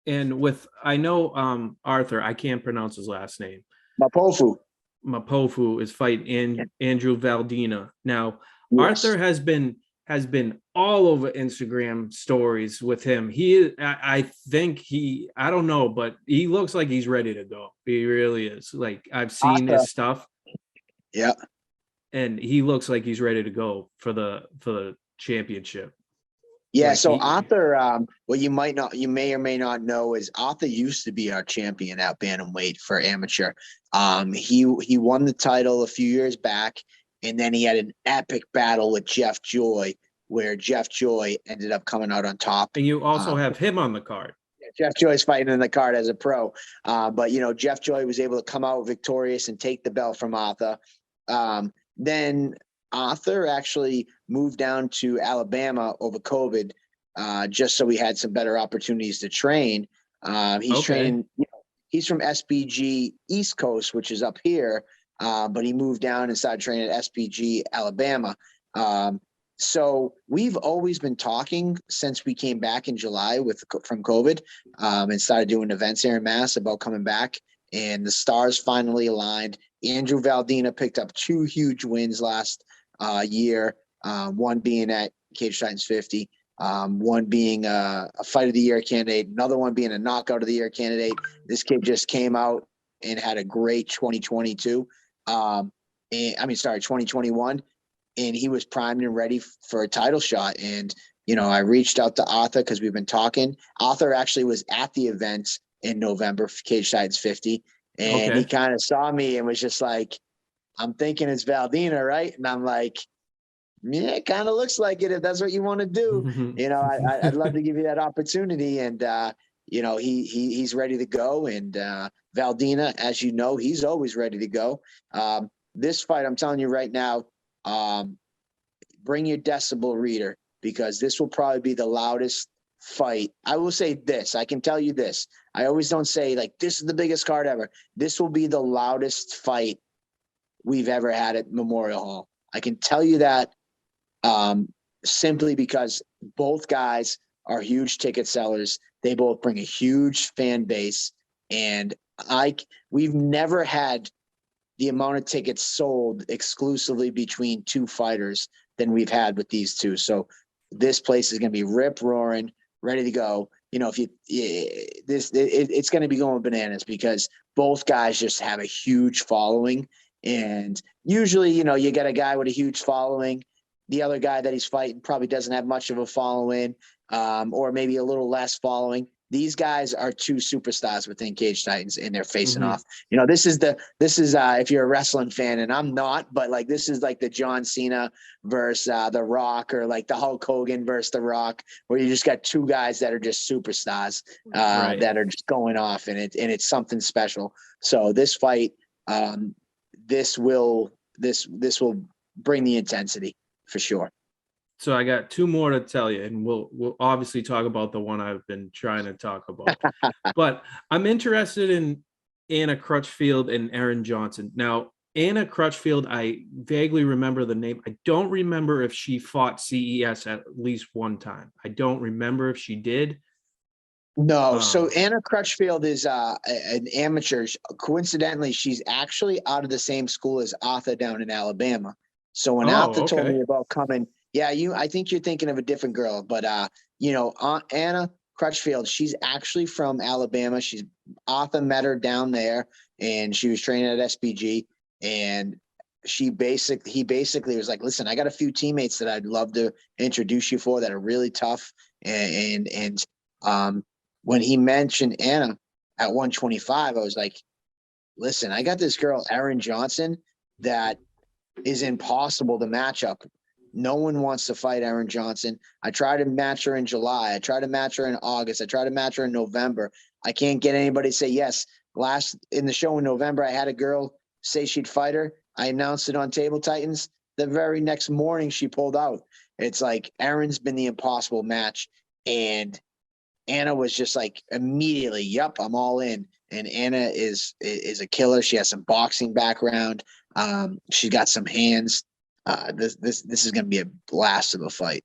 [SPEAKER 5] And I know Arthur, I can't pronounce his last name. Mapofu is fighting Andrew Valdina. Now, yes. Arthur has been all over Instagram stories with him. I think I don't know, but he looks like he's ready to go. He really is. Like, I've seen his stuff.
[SPEAKER 4] Yeah.
[SPEAKER 5] And he looks like he's ready to go for the championship.
[SPEAKER 4] Yeah, like so Arthur, what you may or may not know is Arthur used to be our champion at bantamweight for amateur. He won the title a few years back, and then he had an epic battle with Jeff Joy, where Jeff Joy ended up coming out on top.
[SPEAKER 5] And you also have him on the card.
[SPEAKER 4] Yeah, Jeff Joy's fighting in the card as a pro. But Jeff Joy was able to come out victorious and take the belt from Arthur. Then Arthur actually moved down to Alabama over COVID, just so we had some better opportunities to train. He's training, he's from SBG East Coast, which is up here, but he moved down and started training at SBG Alabama. So we've always been talking since we came back in July from COVID, and started doing events here in Mass about coming back, and the stars finally aligned. Andrew Valdina picked up 2 huge wins last year, one being at Cage Titans 50, one being a fight of the year candidate, another one being a knockout of the year candidate. This kid just came out and had a great 2022. 2021, and he was primed and ready for a title shot. And, I reached out to Arthur because we've been talking. Arthur actually was at the events in November for Cage Titans 50. And he kind of saw me and was just like, I'm thinking it's Valdina, right? And I'm like, yeah, it kind of looks like it if that's what you want to do. I'd love to give you that opportunity. And, he's ready to go. And Valdina, as you know, he's always ready to go. This fight, I'm telling you right now, bring your decibel reader, because this will probably be the loudest fight. I will say this. I can tell you this. I always don't say like this is the biggest card ever. This will be the loudest fight we've ever had at Memorial Hall. I can tell you that simply because both guys are huge ticket sellers. They both bring a huge fan base, and we've never had the amount of tickets sold exclusively between 2 fighters than we've had with these two. So this place is going to be rip roaring, ready to go. It's going to be going bananas because both guys just have a huge following. And usually, you get a guy with a huge following the other guy that he's fighting probably doesn't have much of a following, or maybe a little less following. These guys are two superstars within Cage Titans, and they're facing off. You know, this is if you're a wrestling fan, and I'm not, but like this is like the John Cena versus The Rock, or like the Hulk Hogan versus The Rock, where you just got two guys that are just superstars that are just going off, and it's something special. So this fight, this will bring the intensity for sure.
[SPEAKER 5] So I got two more to tell you, and we'll obviously talk about the one I've been trying to talk about. But I'm interested in Anna Crutchfield and Erin Johnson. Now, Anna Crutchfield, I vaguely remember the name. I don't remember if she fought CES at least one time. I don't remember if she did.
[SPEAKER 4] No, so Anna Crutchfield is an amateur. Coincidentally, she's actually out of the same school as Arthur down in Alabama. So when Arthur told me about coming, I think you're thinking of a different girl, but Anna Crutchfield, she's actually from Alabama. Arthur met her down there, and she was training at SBG, and he basically was like, listen, I got a few teammates that I'd love to introduce you for that are really tough. And when he mentioned Anna at 125, I was like, listen, I got this girl, Erin Johnson, that is impossible to match up. No one wants to fight Erin Johnson. I tried to match her in July. I tried to match her in August. I tried to match her in November. I can't get anybody to say yes. In the show in November, I had a girl say she'd fight her. I announced it on Table Titans. The very next morning, she pulled out. It's like Erin's been the impossible match. And Anna was just like immediately, yep, I'm all in. And Anna is a killer. She has some boxing background. She got some hands. This is going to be a blast of a fight.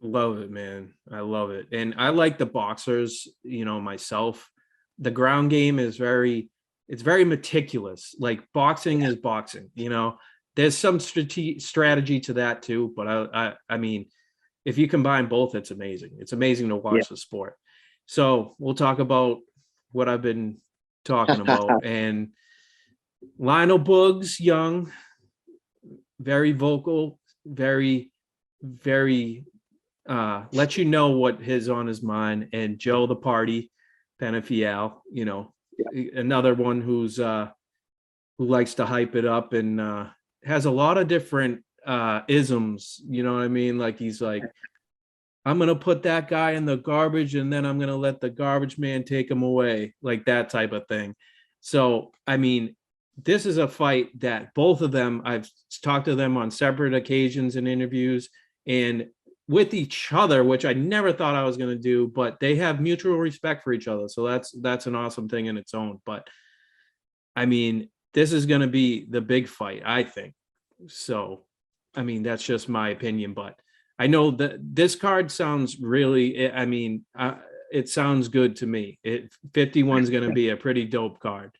[SPEAKER 5] Love it, man. I love it. And I like the boxers, myself. The ground game is very meticulous. Like boxing is boxing, there's some strategy to that too. But I mean, if you combine both, it's amazing. It's amazing to watch the sport. So we'll talk about what I've been talking about. And Lionel Boogs, young, very vocal, very, very let you know what is on his mind. And Joe the Party, Penafiel, another one who likes to hype it up and has a lot of different isms, you know what I mean? Like he's like, I'm gonna put that guy in the garbage and then I'm gonna let the garbage man take him away, like that type of thing. So I mean, this is a fight that both of them, I've talked to them on separate occasions and interviews and with each other, which I never thought I was going to do, but they have mutual respect for each other. So that's an awesome thing in its own. But I mean, this is going to be the big fight, I think. So, I mean, that's just my opinion, but I know that this card sounds really, it sounds good to me. 51 is going to be a pretty dope card.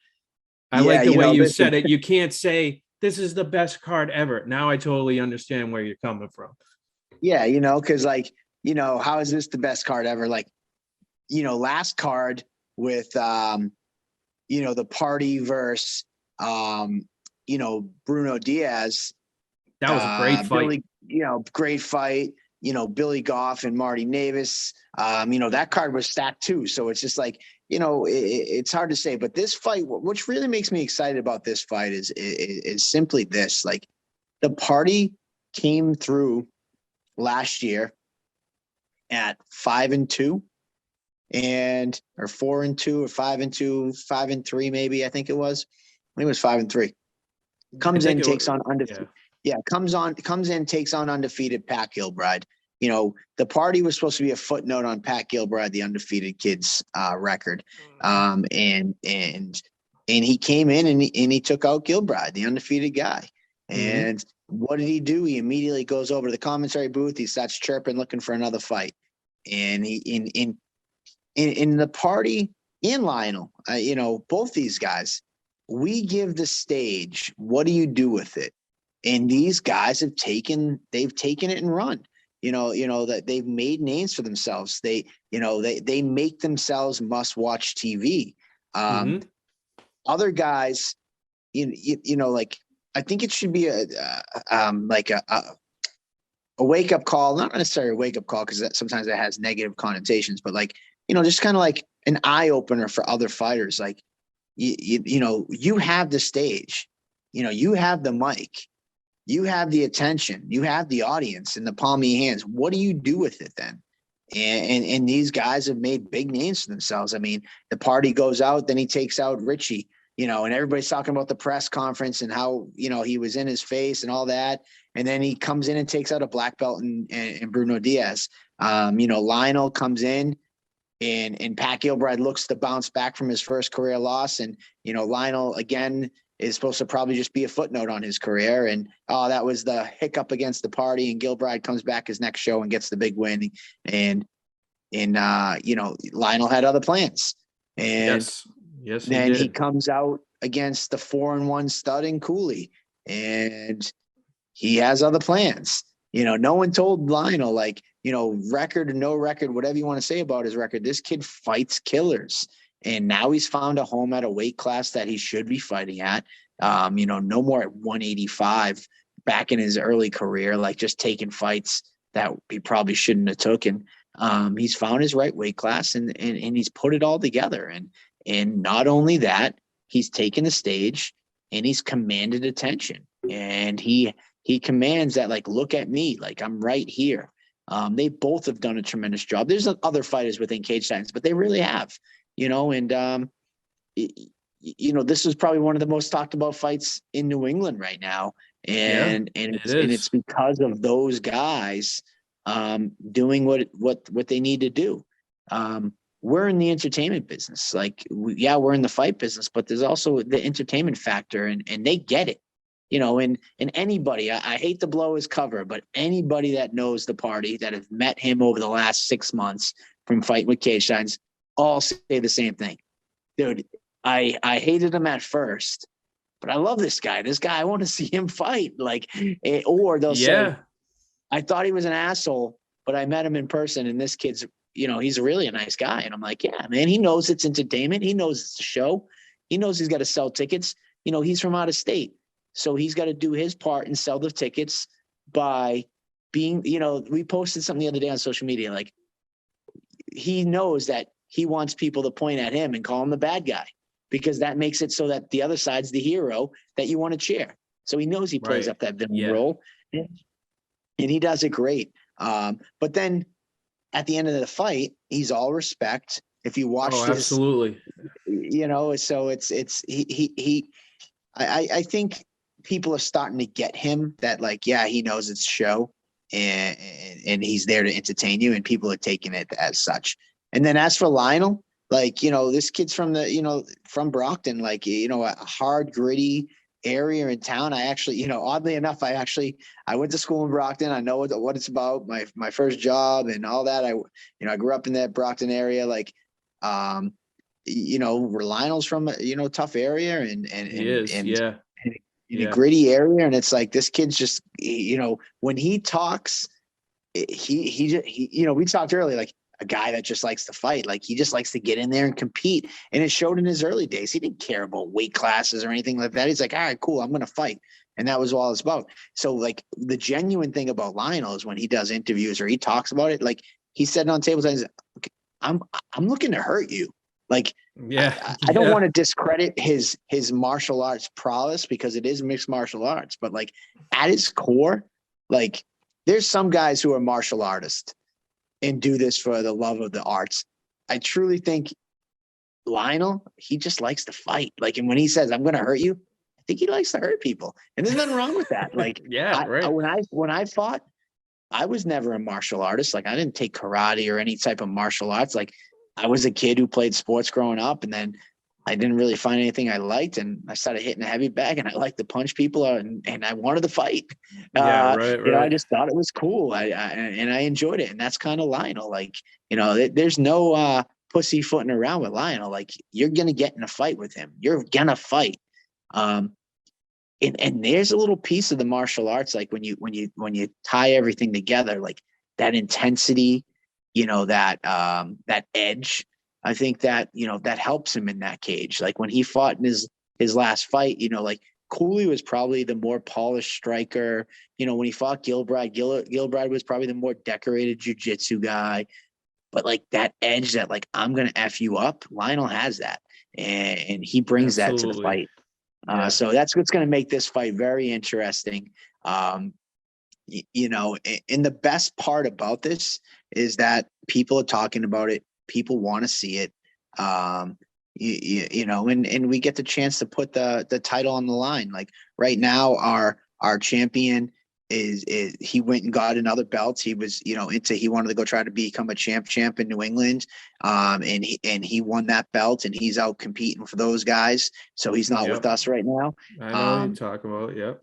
[SPEAKER 5] I like the way you said it. You can't say this is the best card ever. Now I totally understand where you're coming from.
[SPEAKER 4] Yeah, because how is this the best card ever? Like, last card with the Party versus Bruno Diaz.
[SPEAKER 5] That was a great fight.
[SPEAKER 4] Great fight. Billy Goff and Marty Navis. That card was stacked too. So it's just like, it's hard to say. But this fight, which really makes me excited about this fight is simply this. Like, the Party came through last year at 5-2 or 4-2 or 5-2, 5-3 maybe. I think it was 5-3. Comes in, takes on undefeated. Yeah, comes in, takes on undefeated Pat Gilbride. The Party was supposed to be a footnote on Pat Gilbride, the undefeated kid's record. And he came in and he took out Gilbride, the undefeated guy. And what did he do? He immediately goes over to the commentary booth. He starts chirping, looking for another fight. And he in the Party and Lionel, both these guys, we give the stage. What do you do with it? And these guys have taken it and run. That they've made names for themselves. They make themselves must-watch TV. Other guys, like, I think it should be a wake up call, not necessarily a wake up call, because sometimes that has negative connotations, but like, just kind of like an eye opener for other fighters. Like, you have the stage, you have the mic, you have the attention, you have the audience in the palm of your hands. What do you do with it then? And these guys have made big names for themselves. I mean, the party goes out, then he takes out Richie, and everybody's talking about the press conference and how, he was in his face and all that. And then he comes in and takes out a black belt and Bruno Diaz. Lionel comes in and Pat Gilbride looks to bounce back from his first career loss. And, Lionel again is supposed to probably just be a footnote on his career. And, that was the hiccup against the party. And Gilbride comes back his next show and gets the big win. And Lionel had other plans. And
[SPEAKER 5] yes,
[SPEAKER 4] then he comes out against the 4-1 stud in Cooley, and he has other plans. No one told Lionel, like, record or no record, whatever you want to say about his record, this kid fights killers. And now he's found a home at a weight class that he should be fighting at. No more at 185 back in his early career, like just taking fights that he probably shouldn't have taken. He's found his right weight class and he's put it all together. And not only that, he's taken the stage and he's commanded attention. And he commands that, like, look at me, like I'm right here. They both have done a tremendous job. There's other fighters within Cage Titans, but they really have, this is probably one of the most talked about fights in New England right now. And it's because of those guys doing what they need to do. We're in the entertainment business. Like, we're in the fight business, but there's also the entertainment factor, and they get it. And anybody, I hate to blow his cover, but anybody that knows the party, that have met him over the last 6 months from fighting with Cage Titans, all say the same thing. Dude, I hated him at first, but I love this guy. This guy, I want to see him fight. Like, or they'll say, I thought he was an asshole, but I met him in person, and this kid's, he's really a nice guy. And I'm like, yeah, man, he knows it's entertainment. He knows it's a show. He knows he's got to sell tickets. He's from out of state. So he's got to do his part and sell the tickets by being, we posted something the other day on social media. Like, he knows that he wants people to point at him and call him the bad guy, because that makes it so that the other side's the hero that you want to cheer. So he knows he plays up that villain role, and he does it great. But then at the end of the fight, he's all respect. If you watch
[SPEAKER 5] absolutely.
[SPEAKER 4] So I think people are starting to get him that, like, yeah, he knows it's a show and he's there to entertain you, and people are taking it as such. And then as for Lionel, like, this kid's from from Brockton, like, a hard, gritty area in town. I actually, oddly enough, I went to school in Brockton. I know what it's about, my first job and all that. I grew up in that Brockton area, like, Lionel's from a tough area and in a gritty area. And it's like, this kid's just, when he talks, we talked earlier, like, a guy that just likes to fight. Like, he just likes to get in there and compete. And it showed in his early days. He didn't care about weight classes or anything like that. He's like, all right, cool, I'm going to fight. And that was all it's about. So, like, the genuine thing about Lionel is when he does interviews or he talks about it, like, he said on Table Times, I'm looking to hurt you. Like, I don't want to discredit his martial arts prowess, because it is mixed martial arts, but, like, at his core, like, there's some guys who are martial artists and do this for the love of the arts. I truly think Lionel, he just likes to fight. Like, and when he says, I'm going to hurt you, I think he likes to hurt people. And there's nothing wrong with that. Like, when I fought, I was never a martial artist. Like, I didn't take karate or any type of martial arts. Like, I was a kid who played sports growing up, and then I didn't really find anything I liked, and I started hitting a heavy bag, and I liked to punch people, and I wanted to fight. I just thought it was cool. I enjoyed it. And that's kind of Lionel. Like, there's no pussyfooting around with Lionel. Like, you're going to get in a fight with him. You're going to fight. And there's a little piece of the martial arts. Like, when you tie everything together, like that intensity, that edge, I think that, that helps him in that cage. Like, when he fought in his last fight, like, Cooley was probably the more polished striker. You know, when he fought Gilbride, Gilbride was probably the more decorated jiu-jitsu guy. But like that edge that like, I'm going to F you up, Lionel has that. And he brings that to the fight. So that's what's going to make this fight very interesting. You know, and the best part about this is that people are talking about it. People want to see it. You know, and we get the chance to put the title on the line. Like right now, our champion is he went and got another belt. He was, you know, he wanted to go try to become a champ in New England. And he won that belt, and he's out competing for those guys. So he's not with us right now.
[SPEAKER 5] I know you're talking about,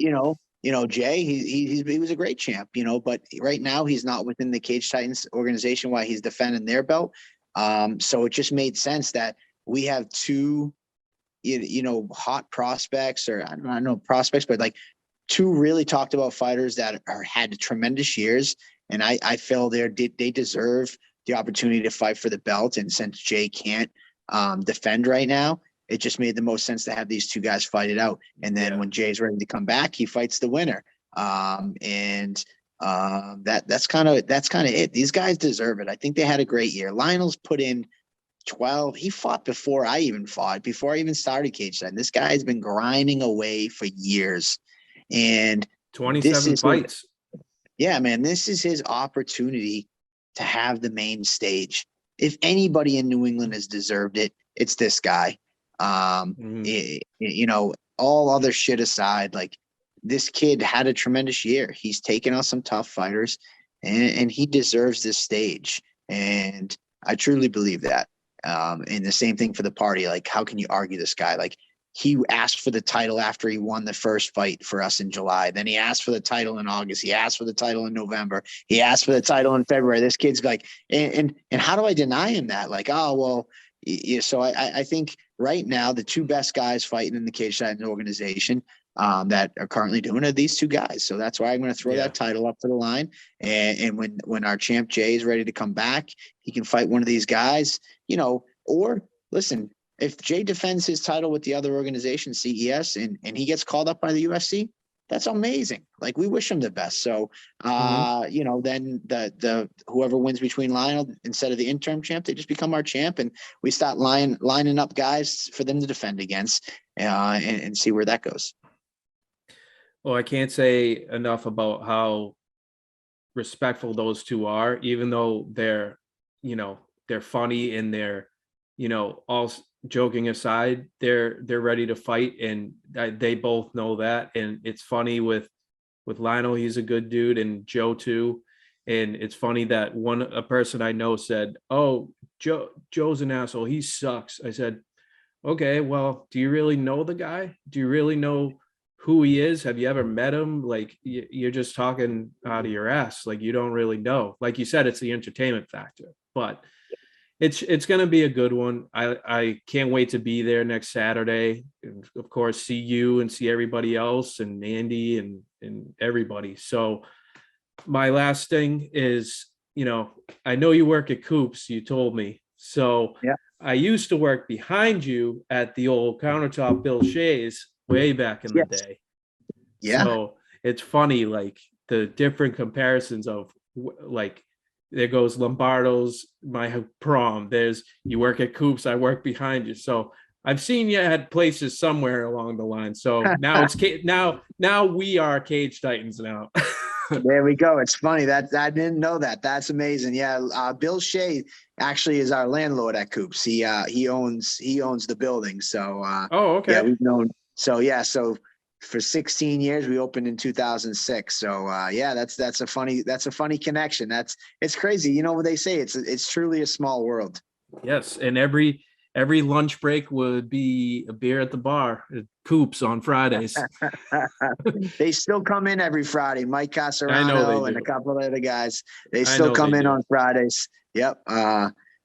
[SPEAKER 4] You know, Jay, he was a great champ, you know, but right now he's not within the Cage Titans organization while he's defending their belt. So it just made sense that we have two, you know, hot prospects, or I don't know prospects, but like two really talked about fighters that had tremendous years. And I feel they deserve the opportunity to fight for the belt. And since Jay can't defend right now, it just made the most sense to have these two guys fight it out. And then when Jay's ready to come back, he fights the winner. That's kind of it. These guys deserve it. I think they had a great year. Lionel's put in 12. He fought before I even started Cage Time. This guy's been grinding away for years. And
[SPEAKER 5] 27 fights.
[SPEAKER 4] Yeah, man, this is his opportunity to have the main stage. If anybody in New England has deserved it, it's this guy. You know, all other shit aside, like this kid had a tremendous year. He's taken on some tough fighters, and he deserves this stage. And I truly believe that. And the same thing for the party. Like, how can you argue this guy? Like, he asked for the title after he won the first fight for us in July. Then he asked for the title in August. He asked for the title in November. He asked for the title in February. This kid's like, and how do I deny him that? Like, oh, well, yeah. So I think right now the two best guys fighting in the Cage Titans organization that are currently doing it are these two guys. So that's why I'm going to throw that title up to the line. And when our champ Jay is ready to come back, he can fight one of these guys, you know, or listen, if Jay defends his title with the other organization, CES, and he gets called up by the UFC, that's amazing. Like, we wish him the best. So, you know, then the whoever wins between Lionel instead of the interim champ, they just become our champ, and we start lining up guys for them to defend against, and see where that goes.
[SPEAKER 5] Well, I can't say enough about how respectful those two are, even though they're, you know, they're funny and they're, you know, all joking aside, they're ready to fight, and they both know that. And it's funny with Lionel, he's a good dude, and Joe too. And it's funny that a person I know said, "Oh, Joe's an asshole. He sucks." I said, "Okay, well, do you really know the guy? Do you really know who he is? Have you ever met him? Like, you're just talking out of your ass. Like, you don't really know." Like you said, it's the entertainment factor, but it's going to be a good one. I can't wait to be there next Saturday. And of course, see you and see everybody else, and Andy and everybody. So my last thing is, you know, I know you work at Coops, you told me. So I used to work behind you at the old countertop Bill Shays way back in the day. Yeah. So it's funny, like the different comparisons of like, there goes Lombardo's, my prom. There's, you work at Coops, I work behind you. So I've seen you at places somewhere along the line. So now it's now we are Cage Titans now.
[SPEAKER 4] There we go. It's funny that I didn't know that. That's amazing. Yeah, Bill Shea actually is our landlord at Coops. He owns the building. So
[SPEAKER 5] okay.
[SPEAKER 4] Yeah, we've known. So yeah, so for 16 years, we opened in 2006. So yeah, that's a funny connection. It's crazy. You know what they say? It's truly a small world.
[SPEAKER 5] Yes, and every lunch break would be a beer at the bar at Coops on Fridays.
[SPEAKER 4] They still come in every Friday. Mike Casarano and a couple of other guys. They still come in on Fridays. Yep.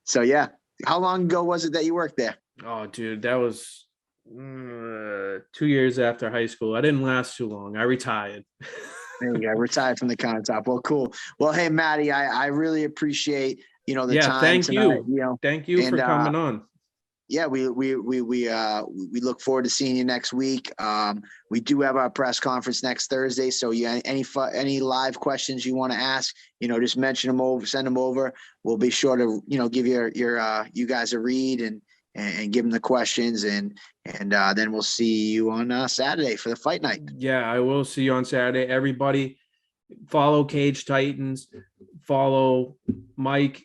[SPEAKER 4] So yeah, how long ago was it that you worked there?
[SPEAKER 5] Oh, dude, that was 2 years after high school. I didn't last too long. I retired.
[SPEAKER 4] There you go. Retired from the countertop. Well, cool. Well, hey, Matty, I really appreciate, the time.
[SPEAKER 5] Thank
[SPEAKER 4] tonight,
[SPEAKER 5] you. Thank you for coming on.
[SPEAKER 4] yeah, we look forward to seeing you next week. We do have our press conference next Thursday. So any live questions you want to ask, just mention them over, send them over. We'll be sure to, give you guys a read and give them the questions and then we'll see you on Saturday for the fight night.
[SPEAKER 5] Yeah, I will see you on Saturday. Everybody follow Cage Titans, follow Mike,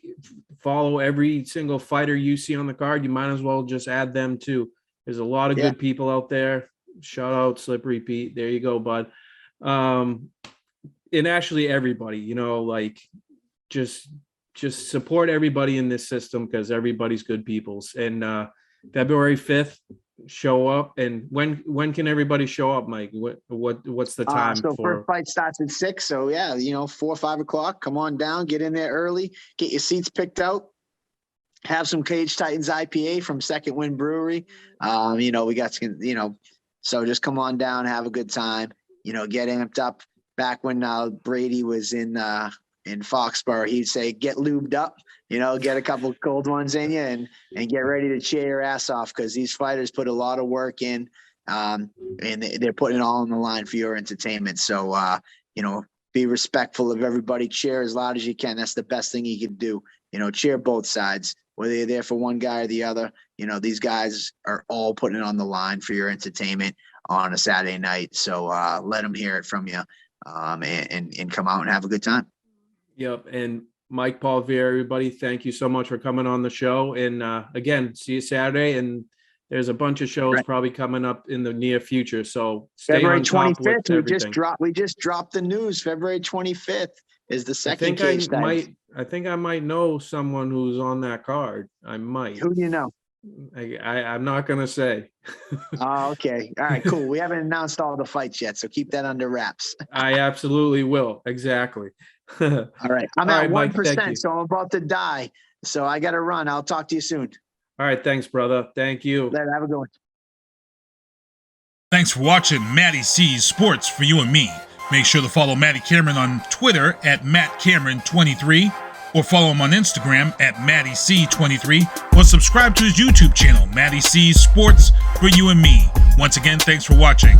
[SPEAKER 5] follow every single fighter you see on the card. You might as well just add them too. There's a lot of good people out there. Shout out Slippery Pete. There you go, bud. And actually everybody, just support everybody in this system because everybody's good peoples. And February 5th, show up. And when can everybody show up, Mike? What's the time
[SPEAKER 4] so
[SPEAKER 5] for?
[SPEAKER 4] First fight starts at 6. So 4 or 5 o'clock. Come on down, get in there early, get your seats picked out. Have some Cage Titans IPA from Second Wind Brewery. We got so just come on down, have a good time. Get amped up. Back when Brady was in Foxborough, he'd say, "Get lubed up." Get a couple of cold ones in you and get ready to cheer your ass off because these fighters put a lot of work in, and they're putting it all on the line for your entertainment. So, be respectful of everybody. Cheer as loud as you can. That's the best thing you can do. Cheer both sides, whether you're there for one guy or the other. These guys are all putting it on the line for your entertainment on a Saturday night. So let them hear it from you and come out and have a good time.
[SPEAKER 5] Yep. And Mike Polvere, everybody, thank you so much for coming on the show. And again, see you Saturday. And there's a bunch of shows probably coming up in the near future. So stay
[SPEAKER 4] February
[SPEAKER 5] on top
[SPEAKER 4] 25th,
[SPEAKER 5] with everything.
[SPEAKER 4] we just dropped the news. February 25th is the second Cage Titans.
[SPEAKER 5] I think I might know someone who's on that card. I might.
[SPEAKER 4] Who do you know?
[SPEAKER 5] I'm not going to say.
[SPEAKER 4] Oh, okay. All right, cool. We haven't announced all the fights yet, so keep that under wraps.
[SPEAKER 5] I absolutely will. Exactly.
[SPEAKER 4] All right. I'm at 1%,
[SPEAKER 5] Mike,
[SPEAKER 4] so I'm about to die. So I got to run. I'll talk to you soon.
[SPEAKER 5] All right. Thanks, brother. Thank you.
[SPEAKER 4] Later. Have a good one.
[SPEAKER 3] Thanks for watching MattieC Sports for you and me. Make sure to follow Matty Cameron on Twitter at MattCameron23 or follow him on Instagram at MattieC23 or subscribe to his YouTube channel, MattieC Sports for you and me. Once again, thanks for watching.